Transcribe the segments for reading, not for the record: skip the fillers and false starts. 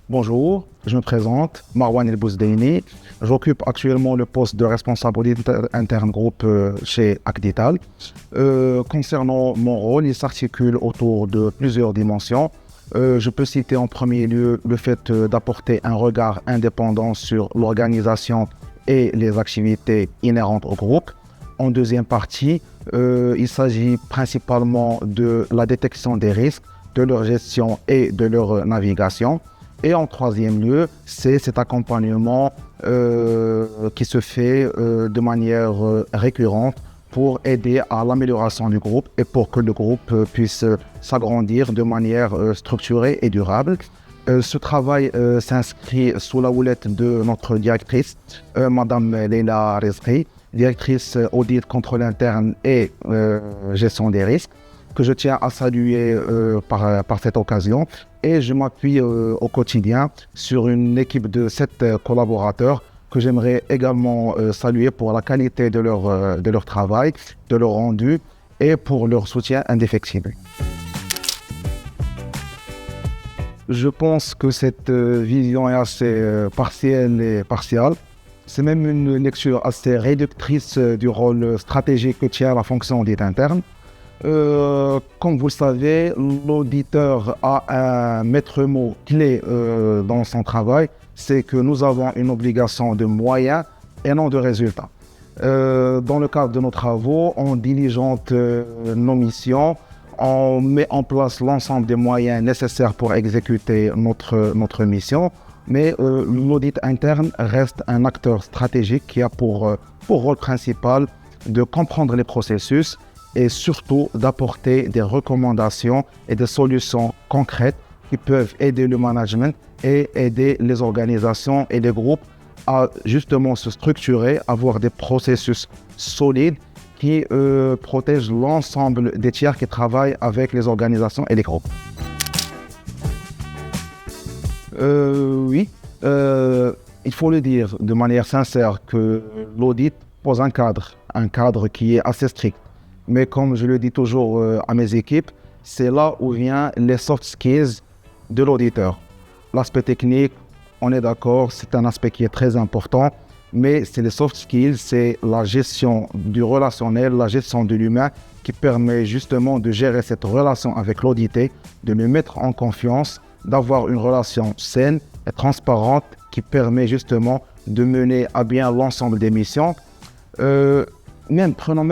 Bonjour, je me présente, Marwan El Bouzdaini. J'occupe actuellement le poste de responsable audit interne groupe chez Acdital. Concernant mon rôle, il s'articule autour de plusieurs dimensions. Je peux citer en premier lieu le fait d'apporter un regard indépendant sur l'organisation et les activités inhérentes au groupe. En deuxième partie, il s'agit principalement de la détection des risques, de leur gestion et de leur navigation. Et en troisième lieu, c'est cet accompagnement qui se fait de manière récurrente pour aider à l'amélioration du groupe et pour que le groupe puisse s'agrandir de manière structurée et durable. Ce travail s'inscrit sous la houlette de notre directrice, Madame Leila Rizki, directrice audit, contrôle interne et gestion des risques, que je tiens à saluer par cette occasion. Et je m'appuie au quotidien sur une équipe de 7 collaborateurs que j'aimerais également saluer pour la qualité de leur travail, de leur rendu et pour leur soutien indéfectible. Je pense que cette vision est assez partielle et partiale. C'est même une lecture assez réductrice du rôle stratégique que tient la fonction d'audit interne. Comme vous le savez, l'auditeur a un maître mot clé dans son travail, c'est que nous avons une obligation de moyens et non de résultats. Dans le cadre de nos travaux, on diligente nos missions, on met en place l'ensemble des moyens nécessaires pour exécuter notre mission, mais l'audit interne reste un acteur stratégique qui a pour rôle principal de comprendre les processus et surtout d'apporter des recommandations et des solutions concrètes qui peuvent aider le management et aider les organisations et les groupes à justement se structurer, avoir des processus solides qui protègent l'ensemble des tiers qui travaillent avec les organisations et les groupes. Oui, il faut le dire de manière sincère que l'audit pose un cadre qui est assez strict. Mais comme je le dis toujours à mes équipes, c'est là où viennent les soft skills de l'auditeur. L'aspect technique, on est d'accord, c'est un aspect qui est très important, mais c'est les soft skills, c'est la gestion du relationnel, la gestion de l'humain qui permet justement de gérer cette relation avec l'audité, de le mettre en confiance, d'avoir une relation saine et transparente qui permet justement de mener à bien l'ensemble des missions. Prenons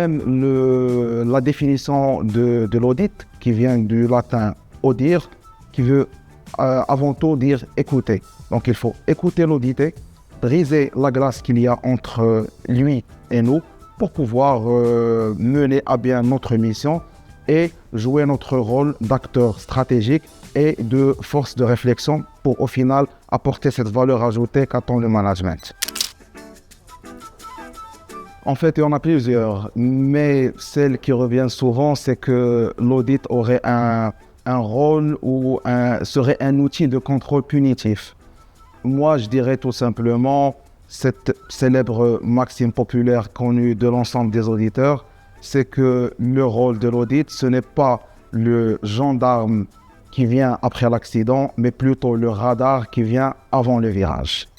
la définition de l'audit qui vient du latin audire, qui veut avant tout dire écouter. Donc il faut écouter l'audité, briser la glace qu'il y a entre lui et nous pour pouvoir mener à bien notre mission et jouer notre rôle d'acteur stratégique et de force de réflexion pour au final apporter cette valeur ajoutée qu'attend le management. En fait, il y en a plusieurs, mais celle qui revient souvent, c'est que l'audit aurait un rôle ou serait un outil de contrôle punitif. Moi, je dirais tout simplement, cette célèbre maxime populaire connue de l'ensemble des auditeurs, c'est que le rôle de l'audit, ce n'est pas le gendarme qui vient après l'accident, mais plutôt le radar qui vient avant le virage.